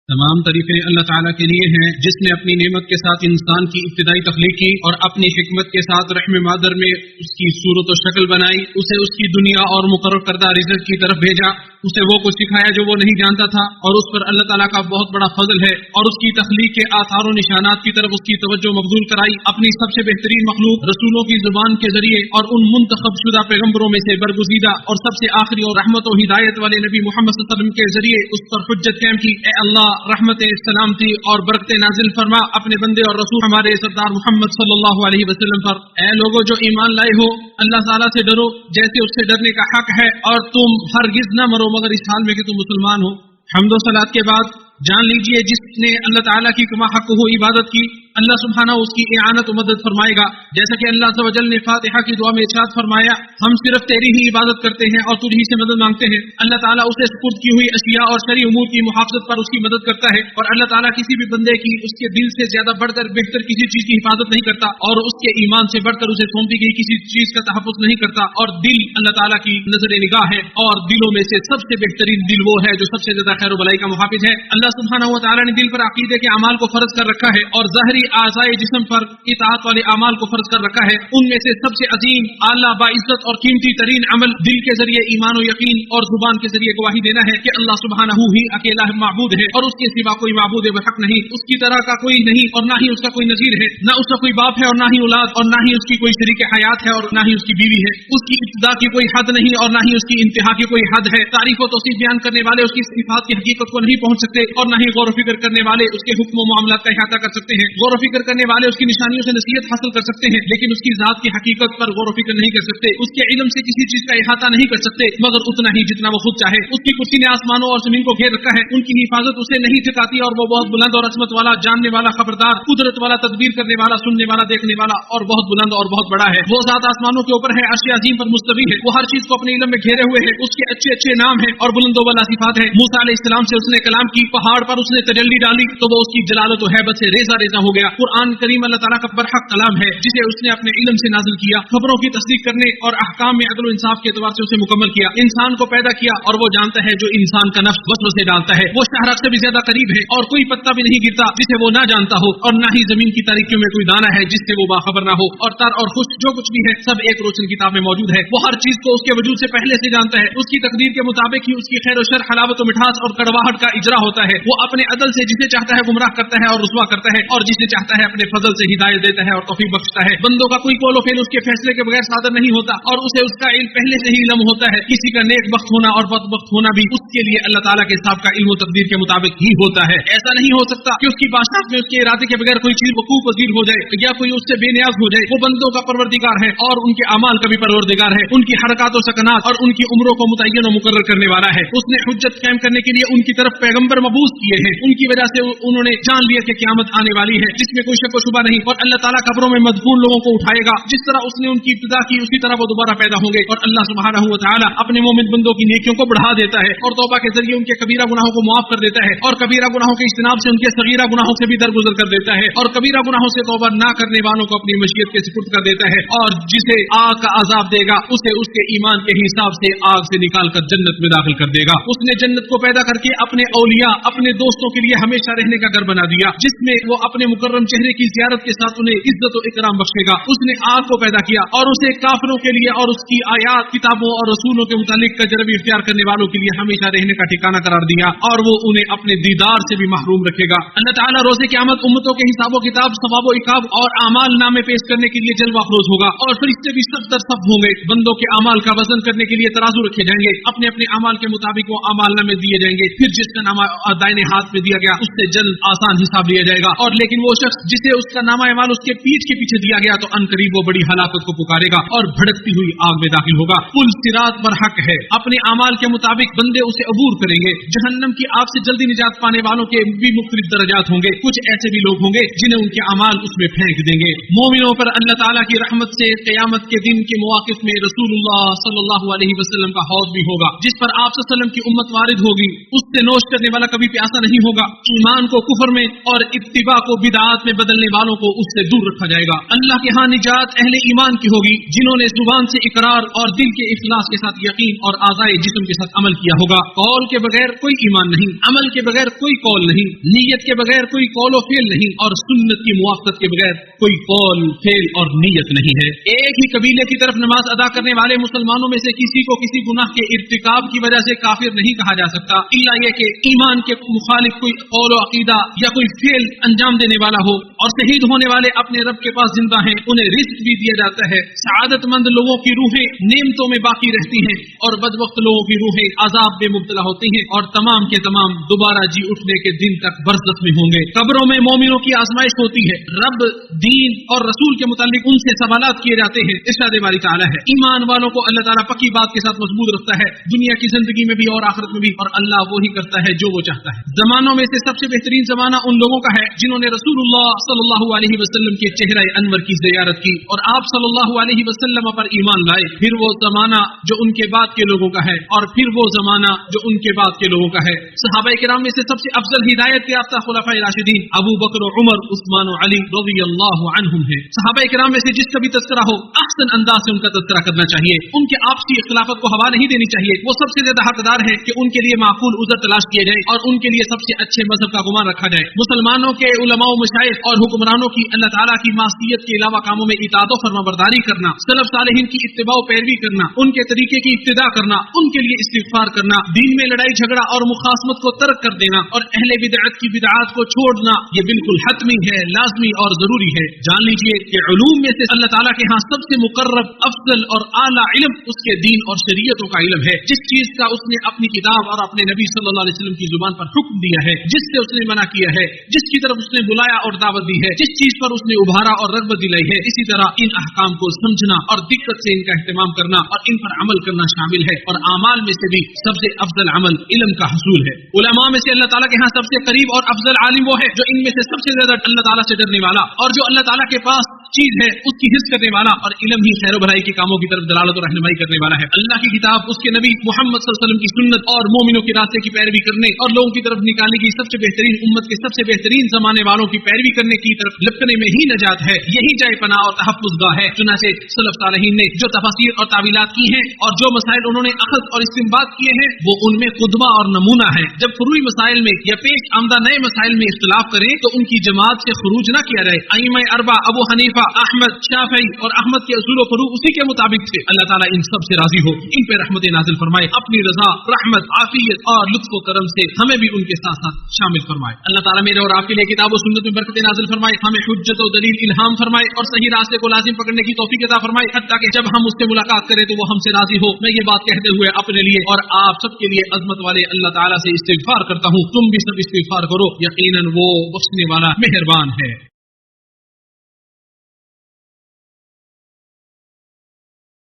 تمام تعریفیں اللہ تعالیٰ کے لیے ہیں جس نے اپنی نعمت کے ساتھ انسان کی ابتدائی تخلیق کی اور اپنی حکمت کے ساتھ رحم مادر میں اس کی صورت و شکل بنائی، اسے اس کی دنیا اور مقرر کردہ رزق کی طرف بھیجا، اسے وہ کچھ سکھایا جو وہ نہیں جانتا تھا، اور اس پر اللہ تعالیٰ کا بہت بڑا فضل ہے، اور اس کی تخلیق کے آثار و نشانات کی طرف اس کی توجہ مبذول کرائی، اپنی سب سے بہترین مخلوق رسولوں کی زبان کے ذریعے اور ان منتخب شدہ پیغمبروں میں سے برگزیدہ اور سب سے آخری اور رحمت و ہدایت والے نبی محمد صلی اللہ علیہ وسلم کے ذریعے اس پر حجت قائم کی۔ اے اللہ، رحمت سلامتی اور برکت نازل فرما اپنے بندے اور رسول ہمارے سردار محمد صلی اللہ علیہ وسلم پر۔ اے لوگوں جو ایمان لائے ہو، اللہ تعالیٰ سے ڈرو جیسے اس سے ڈرنے کا حق ہے، اور تم ہرگز نہ مرو مگر اس حال میں کہ تم مسلمان ہو۔ حمد و صلاۃ کے بعد جان لیجئے جس نے اللہ تعالیٰ کی کما حق ہو عبادت کی، اللہ سبحانہ اس کی اعانت و مدد فرمائے گا، جیسا کہ اللہ عز و جل نے فاتحہ کی دعا میں ارشاد فرمایا، ہم صرف تیری ہی عبادت کرتے ہیں اور تجھ ہی سے مدد مانگتے ہیں۔ اللہ تعالیٰ اسے سپرد کی ہوئی اشیاء اور شرعی امور کی محافظت پر اس کی مدد کرتا ہے، اور اللہ تعالیٰ کسی بھی بندے کی اس کے دل سے زیادہ بڑھ کر بہتر کسی چیز کی حفاظت نہیں کرتا، اور اس کے ایمان سے بڑھ کر اسے سونپی گئی کسی چیز کا تحفظ نہیں کرتا، اور دل اللہ تعالیٰ کی نظر نگاہ ہے، اور دلوں میں سے سب سے بہترین دل وہ ہے جو سب سے زیادہ خیر و بلائی کا محافظ ہے۔ اللہ سبحانہ و تعالیٰ نے دل پر عقیدے کے اعمال کو فرض کر رکھا ہے اور ظاہری اعضائے جسم پر اطاعت والے اعمال کو فرض کر رکھا ہے۔ ان میں سے سب سے عظیم، اعلیٰ، باعزت اور قیمتی ترین عمل دل کے ذریعے ایمان و یقین اور زبان کے ذریعے گواہی دینا ہے کہ اللہ سبحانہ ہی اکیلا معبود ہے اور اس کے سوا کوئی معبود برحق نہیں، اس کی طرح کا کوئی نہیں اور نہ ہی اس کا کوئی نظیر ہے، نہ اس کا کوئی باپ ہے اور نہ ہی اولاد، اور نہ ہی اس کی کوئی شریک حیات ہے اور نہ ہی اس کی بیوی ہے، اس کی ابتدا کی کوئی حد نہیں اور نہ ہی اس کی انتہا کی کوئی حد ہے۔ تعریف و توصیف بیان کرنے والے اس کی صفات کی حقیقت کو نہیں پہنچ سکتے، اور نہ ہی غور و فکر کرنے والے اس کے حکم و معاملات کا احاطہ کر سکتے ہیں۔ غور و فکر کرنے والے اس کی نشانیوں سے نصیحت حاصل کر سکتے ہیں، لیکن اس کی ذات کی حقیقت پر غور و فکر نہیں کر سکتے۔ اس کے علم سے کسی چیز کا احاطہ نہیں کر سکتے مگر اتنا ہی جتنا وہ خود چاہے۔ اس کی کرسی نے آسمانوں اور زمین کو گھیر رکھا ہے، ان کی حفاظت اسے نہیں ٹھکاتی، اور وہ بہت بلند اور عظمت والا، جاننے والا، خبردار، قدرت والا، تدبیر کرنے والا، سننے والا، دیکھنے والا اور بہت بلند اور بہت بڑا ہے۔ وہ ذات آسمانوں کے اوپر ہے، عرش عظیم پر مستوی ہے، وہ ہر چیز کو اپنے علم میں گھیرے ہوئے ہے، اس کے اچھے اچھے نام ہیں اور بلند و بالا صفات ہیں۔ موسیٰ علیہ السلام سے اس نے کلام کی، پہاڑ پر اس نے تجلی ڈالی تو وہ اس کی جلالت و ہیبت سے ریزہ ریزہ ہو گیا۔ قرآن کریم اللہ تعالیٰ کا برحق کلام ہے جسے اس نے اپنے علم سے نازل کیا، خبروں کی تصدیق کرنے اور احکام میں عدل و انصاف کے اعتبار سے اسے مکمل کیا۔ انسان کو پیدا کیا اور وہ جانتا ہے جو انسان کا نفس وسوسے ڈالتا ہے، وہ شہرک سے بھی زیادہ قریب ہے، اور کوئی پتا بھی نہیں گرتا جسے وہ نہ جانتا ہو، اور نہ ہی زمین کی تاریکیوں میں کوئی دانہ ہے جس سے وہ باخبر نہ ہو، اور تر اور خشک جو کچھ بھی ہے سب ایک روشن کتاب میں موجود ہے۔ وہ ہر چیز کو اس کے وجود سے پہلے سے جانتا ہے، اس کی تقدیر کے مطابق ہی اس کی خیر و شر، حلاوت و مٹھاس اور کڑواہٹ کا اجرا ہوتا ہے۔ وہ اپنے عدل سے جسے چاہتا ہے گمراہ کرتا ہے اور رسوا کرتا ہے، اور جسے چاہتا ہے اپنے فضل سے ہدایت دیتا ہے اور توفیق بخشتا ہے۔ بندوں کا کوئی قول و فعل اس کے فیصلے کے بغیر صادر نہیں ہوتا، اور اسے اس کا علم پہلے سے ہی علم ہوتا ہے۔ کسی کا نیک بخت ہونا اور بدبخت ہونا بھی اس کے لیے اللہ تعالیٰ کے حساب کا علم و تقدیر کے مطابق ہی ہوتا ہے۔ ایسا نہیں ہو سکتا کہ اس کی بادشاہت میں اس کے ارادے کے بغیر کوئی چیز وقوع پذیر ہو جائے یا کوئی اس سے بے نیاز ہو جائے۔ وہ بندوں کا پروردگار ہے اور ان کے اعمال کا بھی پروردگار ہے، ان کی حرکات و سکنات اور ان کی عمروں کو متعین و مقرر کرنے والا ہے۔ اس نے حجت قائم کرنے کے لیے ان کی طرف پیغمبر مبعوث کیے ہیں، ان کی وجہ سے انہوں نے جان لیا کہ قیامت آنے والی ہے جس میں کوئی شک و شبہ نہیں، اور اللہ تعالیٰ قبروں میں مدفون لوگوں کو اٹھائے گا، جس طرح اس نے ان کی ابتدا کی اسی طرح وہ دوبارہ پیدا ہوں گے۔ اور اللہ سبحانہ و تعالیٰ اپنے مومن بندوں کی نیکیوں کو بڑھا دیتا ہے اور توبہ کے ذریعے ان کے کبیرہ گناہوں کو معاف کر دیتا ہے، اور کبیرہ گناہوں کے اجتناب سے ان کے صغیرہ گناہوں سے بھی درگزر کر دیتا ہے، اور کبیرہ گناہوں سے توبہ نہ کرنے والوں کو اپنی مشیت کے سپرد کر دیتا ہے، اور جسے آگ کا عذاب دے گا اسے اس کے ایمان کے حساب سے آگ سے نکال کر جنت میں داخل کر دے گا۔ اس نے جنت کو پیدا کر کے اپنے اولیاء، اپنے دوستوں کے لیے ہمیشہ رہنے کا گھر بنا دیا، جس میں وہ اپنے مکرم چہرے کی زیارت کے ساتھ انہیں عزت و اکرام بخشے گا۔ اس نے آگ کو پیدا کیا اور اسے کافروں کے لیے اور اس کی آیات، کتابوں اور رسولوں کے متعلق تجربے اختیار کرنے والوں کے لیے ہمیشہ رہنے کا ٹھکانہ قرار دیا، اور وہ انہیں اپنے دیدار سے بھی محروم رکھے گا۔ اللہ تعالیٰ روز قیامت امتوں کے حساب و کتاب، ثواب و عقاب اور اعمال نامے پیش کرنے کے لیے جلوہ افروز ہوگا، اور فرشتے بھی صف در صف ہوں گے۔ بندوں کے اعمال کا وزن کرنے کے لیے ترازو رکھے جائیں گے، اپنے اپنے اعمال کے مطابق وہ اعمال نامے دیے جائیں گے۔ پھر جس کا نامہ دائنے ہاتھ میں دیا گیا اس سے جلد آسان حساب لیا جائے گا، اور لیکن وہ شخص جسے اس کا نامہ اعمال اس کے پیٹھ کے پیچھے دیا گیا تو ان قریب وہ بڑی ہلاکت کو پکارے گا اور بھڑکتی ہوئی آگ میں داخل ہوگا۔ پل صراط پر حق ہے، اپنے اعمال کے مطابق بندے اسے عبور کریں گے۔ جہنم کی آگ سے جلدی نجات پانے والوں کے بھی مختلف درجات ہوں گے، کچھ ایسے بھی لوگ ہوں گے جنہیں ان کے اعمال اس میں پھینک دیں گے۔ مومنوں پر اللہ تعالیٰ کی رحمت سے قیامت کے دن کے مواقف میں رسول اللہ صلی اللہ علیہ وسلم کا حوض بھی ہوگا، جس پر آپ صلی اللہ علیہ وسلم کی امت وارد ہوگی، اس سے نوش کرنے والا کبھی پیاسا نہیں ہوگا۔ ایمان کو کفر میں اور اتباع کو بدعت बिदआत में बदलने वालों को उससे दूर रखा जाएगा। अल्लाह के यहाँ निजात अहले ईमान की होगी जिन्होंने जुबान से इकरार और दिल के इखलास के साथ यकीन और आज़ाए जिस्म के साथ अमल किया होगा। कौल के बगैर कोई ईमान नहीं, अमल के बगैर कोई कौल नहीं, नीयत के बगैर कोई कौल और फेल नहीं, और सुन्नत की मुवाफ़क़त के बगैर कोई कौल फेल और नीयत नहीं है। एक ही कबीले की तरफ नमाज अदा करने वाले मुसलमानों में से किसी को किसी गुनाह के इर्तिकाब की वजह से काफिर नहीं कहा जा सकता, इल्ला ये कि ईमान के मुखालिफ कोई कौल और अकीदा या कोई फेल अंजाम देने वाला हो। और शहीद होने वाले अपने रब के पास जिंदा हैं, उन्हें रिज़्क़ भी दिया जाता है। सआदतमंद लोगों की रूहें नेमतों में बाकी रहती हैं और बदबख्त लोगों की रूहें अजाब में मुब्तला होती हैं और तमाम के तमाम दोबारा जी उठने के दिन तक बरज़ख में होंगे। कब्रों में मोमिनों की आजमाइश होती है, रब, दीन और रसूल के मुतालिक उनसे सवालात किए जाते हैं। इरशाद बारी ताला है, ईमान वालों को अल्लाह ताला पक्की बात के साथ मजबूत रखता है, दुनिया की जिंदगी में भी और आखिरत में भी, और अल्लाह वो ही करता है जो वो चाहता है। जमानों में से सबसे बेहतरीन जमाना उन लोगों का है जिन्होंने रसूलुल्लाह सल्लल्लाहु अलैहि वसल्लम के चेहरा अनवर की ज़ियारत की और आप सल्लल्लाहु अलैहि वसल्लम पर ईमान लाए। फिर वो जमाना जो उनके बाद के लोगों का है और फिर वो जमाना जो उनके बाद के लोगों का है। सहाबाए किराम में से सबसे अफजल हिदायत याफ्ता खुलाफाए राशिदीन अबू बकर, उमर, उस्मान और अली रज़ियल्लाहु अन्हुम है। सहाबाए किराम में से जिसका भी तज़किरा हो अहसन अंदाज से उनका तज़किरा करना चाहिए, उनके आपसी इख्तिलाफत को हवा नहीं देनी चाहिए। वो सबसे ज्यादा हकदार है कि उनके लिए माकूल उज़र तलाश किए जाए और उनके लिए सबसे अच्छे मजहब का गुमान रखा जाए। मुसलमानों के उलमा व मशाइख और हुक्मरानों की अल्लाह ताला की मासियत के अलावा कामों में इताअत और फरमाबरदारी करना, सलफ सालेहीन की इत्तिबा व पैरवी करना, उनके तरीके की इब्तिदा करना, उनके लिए इस्तिग़फ़ार करना, दीन में लड़ाई झगड़ा और मुखासमत को तर्क कर देना और अहले बिदअत की बिदअत को छोड़ना, ये बिल्कुल हतमी है, लाज़मी और जरूरी है। जान लीजिए कि उलूम में से अल्लाह ताला के यहाँ सबसे मुकर्रब, अफजल और आला इल्म उसके दीन और शरीयतों का इल्म है। जिस चीज का उसने अपनी किताब और अपने नबी सल्लल्लाहु अलैहि वसल्लम की जुबान पर हुक्म दिया है, जिससे उसने मना किया है, जिसकी तरफ उसने बुलाया और दावत दी है, जिस चीज पर उसने उभारा और रग़बत दिलाई है, इसी तरह इन अहकाम को समझना और दिक्कत से इनका इहतिमाम करना और इन पर अमल करना शामिल है। और आमाल में से भी सबसे अफजल अमल इल्म का हसूल है। उलमा में से अल्लाह ताला के यहाँ सबसे करीब और अफजल आलिम वो है जो इनमें से सबसे ज्यादा अल्लाह ताला से डरने वाला और जो अल्लाह ताला के पास चीज है उसकी हिस्स करने वाला, और इल्म ही खैर भलाई के कामों की तरफ दलालत और रहनुमाई करने वाला है। अल्लाह की किताब, उसके नबी मोहम्मद सल्लल्लाहु अलैहि वसल्लम की सुन्नत और मोमिनों के रास्ते की पैरवी करने और लोगों की तरफ निकालने की सबसे बेहतरीन उम्मत के सबसे बेहतरीन जमाने वालों की पैरवी करने की तरफ लपकने में ही नजात है। यही जाए पनाह और तहफ़्फ़ुज़गाह है। चुनांचे सलफ सालेहीन ने जो तफसीर और तावीलात की हैं और जो मसाइल उन्होंने अख़ज़ और इस्तिंबात किए हैं वो उनमें खुदवा और नमूना है। जब फुरूई मसाइल में या पेश आमदा नए मसाइल में इख्तिलाफ करें तो उनकी जमात से खुरूज न किया जाए। अइम्मा अरबा अबू हनीफा, अहमद, शाफ़ई और अहमद के उसूल और फरूक़ उसी के मुताबिक थे। अल्लाह ताला इन सब से राजी हो, इन पे रहमत नाज़िल फरमाए, अपनी रज़ा, रहमत, आफियत और लुत्फ़ व करम से हमें भी उनके साथ साथ शामिल फरमाए। अल्लाह ताला मेरे और आपके लिए किताब और सुन्नत में बरकत नाज़िल फरमाए, हमें हुज्जत और दलील इल्हाम फरमाए और सही रास्ते को लाजिम पकड़ने की तौफीक अता फरमाए, हत्ता कि जब हम उससे मुलाकात करें तो वो हमसे राजी हो। मैं ये बात कहते हुए अपने लिए और आप सबके लिए अज़मत वाले अल्लाह ताला से इस्तिग़फ़ार करता हूँ, तुम भी सब इस्तिग़फ़ार करो, यकीनन वो बख्शने वाला मेहरबान है।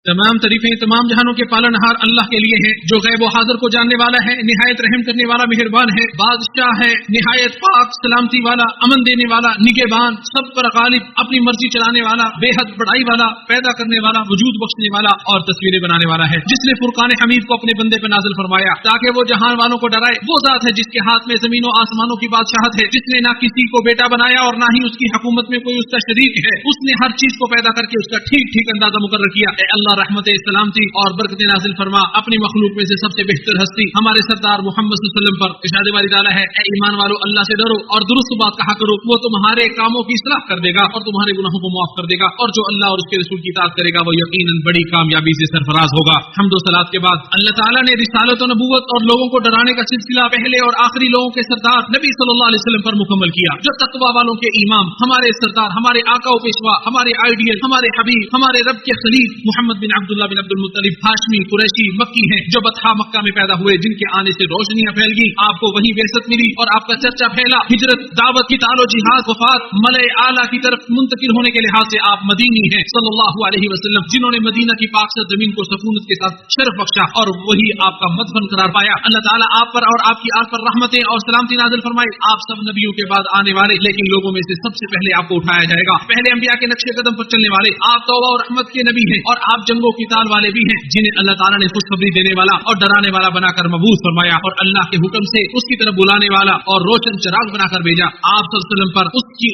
तमाम तारीफें तमाम जहानों के पालनहार अल्लाह के लिए हैं जो गैब व हाज़िर को जानने वाला है, निहायत रहम करने वाला, मेहरबान है, बादशाह है, निहायत पाक सलामती वाला, अमन देने वाला, निगहबान, सब पर गालिब, अपनी मर्जी चलाने वाला, बेहद बड़ाई वाला, पैदा करने वाला, वजूद बख्शने वाला और तस्वीरें बनाने वाला है। जिसने फुरकान हमीद को अपने बंदे पर नाज़िल फरमाया ताकि वो जहान वालों को डराए, वो ज़ात है जिसके हाथ में ज़मीनों आसमानों की बादशाहत है, जिसने ना किसी को बेटा बनाया और ना ही उसकी हुकूमत में कोई उसका शरीक है। उसने हर चीज को पैदा करके उसका ठीक ठीक अंदाजा मुकर्रर किया। अल्लाह रहमत सलामती और बरकत नाज़िल फरमा अपनी मखलूक में से सबसे बेहतर हस्ती हमारे सरदार मोहम्मद सल्लल्लाहु अलैहि वसल्लम पर। इरशाद बारी ताला है, ऐ ईमान वालों अल्लाह से डरो और दुरुस्त बात कहा करो, वो तुम्हारे कामों की इस्लाह कर देगा और तुम्हारे गुनाहों को माफ कर देगा, और जो अल्लाह और उसके रसूल की इताअत करेगा वो यकीनन बड़ी कामयाबी से सरफराज होगा। हम्द व सलात के बाद अल्लाह ताला ने रिसालत और नबूवत और लोगों को डराने का सिलसिला पहले और आखिरी लोगों के सरदार नबी सल्लल्लाहु अलैहि वसल्लम पर मुकम्मल किया, जो तक़वा वालों के इमाम, हमारे सरदार, हमारे आका व पेशवा, हमारे आइडियल, हमारे हबीब, हमारे रब के खलील मोहम्मद बिन अब्दुल्लाह बिन अब्दुल मुत्तलिब हाशमी कुरैशी मक्की हैं, जो बतहा मक्का में पैदा हुए, जिनके आने से रोशनियां फैल गई, आपको वही बेइज्जत मिली और आपका चर्चा फैला। हिजरत, दावत, किताल, जिहाद, वफात, मले आला की तरफ मुंतकिल होने के लिहाज से आप मदीनी हैं सल्लल्लाहु अलैहि वसल्लम, जिन्होंने मदीना की पाकसार जमीन को सकूनत के साथ शर्फ बख्शा और वही आपका मदफन करार पाया। अल्लाह ताला आप पर और आपकी आल पर रहमतें और सलामती नाज़िल फरमाए। आप सब नबियों के बाद आने वाले, लेकिन लोगों में से सबसे पहले आपको उठाया जाएगा, पहले अंबिया के नक्शे कदम पर चलने वाले। आप तौबा और रहमत के नबी हैं और आप जंगों की ताल वाले भी हैं जिन्हें अल्लाह ताला ने खुशखबरी देने वाला और डराने वाला बनाकर मबूस फरमाया और अल्लाह के हुक्म से उसकी तरफ बुलाने वाला और रोशन चिराग बनाकर भेजा। आप सल्लल्लाहु अलैहि वसल्लम पर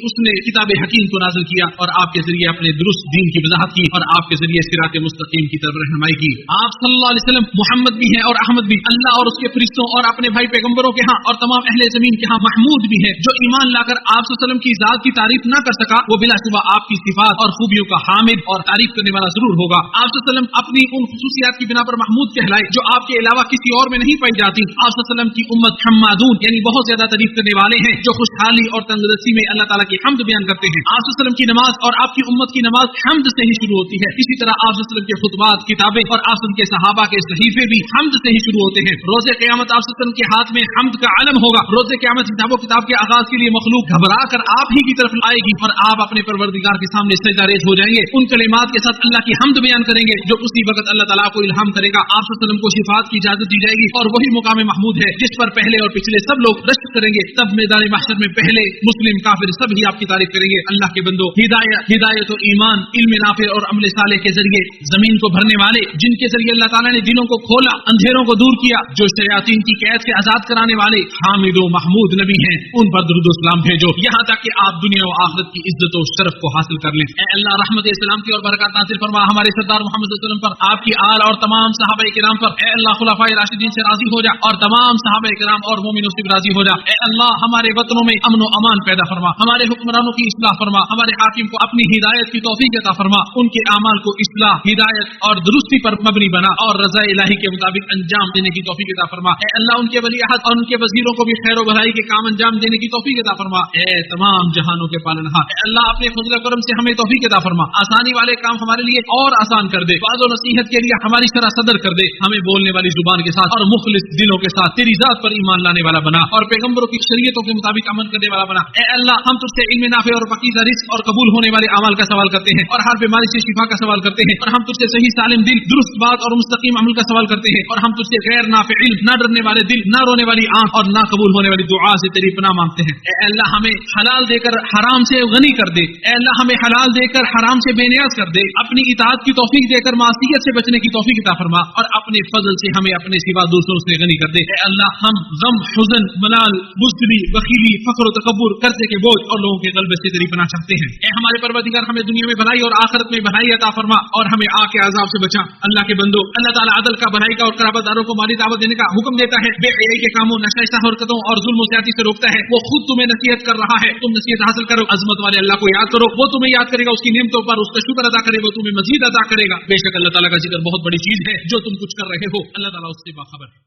उसने किताब हकीम को नाज़िल किया और आपके जरिए अपने दुरुस्त दीन की वजाहत की और आपके जरिए सिरात मुस्तकीम की तरफ रहनुमाई की। आप सल्लल्लाहु अलैहि वसल्लम मुहम्मद भी हैं और अहमद भी, अल्लाह और उसके फरिश्तों और अपने भाई पैगंबरों के यहाँ और तमाम अहले ज़मीन के यहाँ महमूद भी है। जो ईमान लाकर आप सल्लल्लाहु अलैहि वसल्लम की जात की तारीफ न कर सका वो बिलाशुबा आपकी सिफात और खूबियों का हामिद और तारीफ करने वाला जरूर होगा। आप सल्लल्लाहु अलैहि वसल्लम अपनी उन खुसूसियात की बिना पर महमूद कहलाए जो आपके अलावा किसी और में नहीं पाई जाती। आप सल्लल्लाहु अलैहि वसल्लम की उम्मत हम्मादून यानी बहुत ज्यादा तारीफ करने वाले हैं जो खुशहाली और तंदुरुस्ती में अल्लाह ताला की हम्द बयान करते हैं। आप सल्लल्लाहु अलैहि वसल्लम की नमाज और आपकी उम्मत की नमाज हम्द से ही शुरू होती है। इसी तरह आप सल्लल्लाहु अलैहि वसल्लम के खुतबात, किताबें और आप के सहाबा के सहीफे भी हम्द से ही शुरू होते हैं। रोज़े क़यामत आप सल्लल्लाहु अलैहि वसल्लम के हाथ में हम्द का आलम होगा। रोज़े क़यामत हिसाब किताब के आगाज के लिए मखलूक घबरा कर आप ही की तरफ आएगी और आप अपने परवरदिगार के सामने सजदारेज़ हो जाएंगे। उन कलिमात के साथ अल्लाह की हम्द बयान करेंगे जो उसी वक्त अल्लाह ताला को इल्हाम करेगा। आप सल्लल्लाहु अलैहि वसल्लम को शिफात की इजाजत दी जाएगी और वही मुकाम महमूद है जिस पर पहले और पिछले सब लोग रश्क करेंगे। तब मैदान महशर में पहले मुस्लिम काफिर सब ही आपकी तारीफ करेंगे। अल्लाह के बंदो, हिदायत और ईमान, इल्म नाफे और अमल साले के जरिए जमीन को भरने वाले, जिनके जरिए अल्लाह ताला ने दिलों को खोला, अंधेरों को दूर किया, जो शयातीन की कैद से आजाद कराने वाले हामिद व महमूद नबी हैं, उन पर दुरूद व सलाम भेजो यहाँ तक कि आप दुनिया और आखिरत की इज्जत और शरफ को हासिल कर लें। ऐ अल्लाह रहमत इस्लाम की और बरकत नाज़िल फरमा हमारे सरदार मोहम्मद सल्लल्लाहु अलैहि वसल्लम पर, आपकी आल और तमाम सहाबाए किराम पर। ऐ अल्लाह खुलाफाए राशिदीन से राजी हो जा और तमाम सहाबाए किराम और मोमिनों से राजी हो जा। ऐ अल्लाह हमारे वतनों में अमन व अमान पैदा फरमा, हमारे हुक्मरानों की इस्लाह फरमा, हमारे हाकिम को अपनी हिदायत की तौफीक अता फरमा, उनके आमाल को इस्लाह, हिदायत और दुरुस्ती पर मबनी बना और रज़ा इलाही के मुताबिक अंजाम देने की तौफीक अता फरमा। ऐ अल्लाह उनके वलीअहद और उनके वजीरों को भी खैर व भलाई के काम अंजाम देने की तौफीक अता फरमा। ऐ तमाम जहानों के पालनहार, अल्लाह अपने फज़ल व करम से हमें तौफीक अता फरमा, आसानी वाले काम हमारे लिए और आसान कर दे, वाज़ व नसीहत के लिए हमारी शरह सदर कर दे, हमें बोलने वाली जुबान के साथ और मुखलिस दिलों के साथ तेरी जात पर ईमान लाने वाला बना और पैगंबरों की शरीयतों के मुताबिक अमल करने वाला बना। ऐ अल्लाह हम तुझसे इल्म नाफे और पकीज़ा रिज़्क़ और कबूल होने वाले अमल का सवाल करते हैं और हर बीमारी से शिफा का सवाल करते हैं और हम तुझसे सही सालिम दिल, दुरुस्त बात और मुस्तकीम अमल का सवाल करते हैं और हम तुझसे गैर नाफे इल्म, ना डरने वाले दिल, ना रोने वाली आंख और ना कबूल होने वाली दुआ से तेरी पनाह मांगते हैं। ऐ अल्लाह हमें हलाल देकर हराम से गनी कर दे। ऐ अल्लाह हमें हलाल देकर हराम से बेनियाज कर दे, अपनी इताअत की तौफीक देकर मासियत से बचने की तौफीक अता फरमा और अपने फजल से हमें अपने सिवा दूसरों से गनी कर दे। ऐ अल्लाह हम गम, हुज़न, मलाल, बुज़दिली, बखीली, फख्र, तकब्बुर, कर्जे के बोझ और लोगों के ग़ल्बे से तेरी पनाह चाहते हैं। ऐ हमारे परवरदिगार हमें दुनिया में भलाई और आखिरत में भलाई अता फरमा और हमें आग के अज़ाब से बचा। अल्लाह के बंदो, अल्लाह ताला अदल का, भलाई का और कराबतदारों को माली दावत देने का हुक्म देता है, बेहयाई के कामों, नशाइस्ता हरकतों और जुल्म और ज्यादती से रोकता है। वो खुद तुम्हें नसीहत कर रहा है, तुम नसीहत हासिल करो। अजमत वाले अल्लाह को याद करो, वो तुम्हें याद करेगा, उसकी नेमतों पर उसका शुक्र अदा करे, वो तुम्हें मजीद अदा करेगा। बेशक अल्लाह ताला का जिक्र बहुत बड़ी चीज है, जो तुम कुछ कर रहे हो अल्लाह ताला उससे बाखबर है।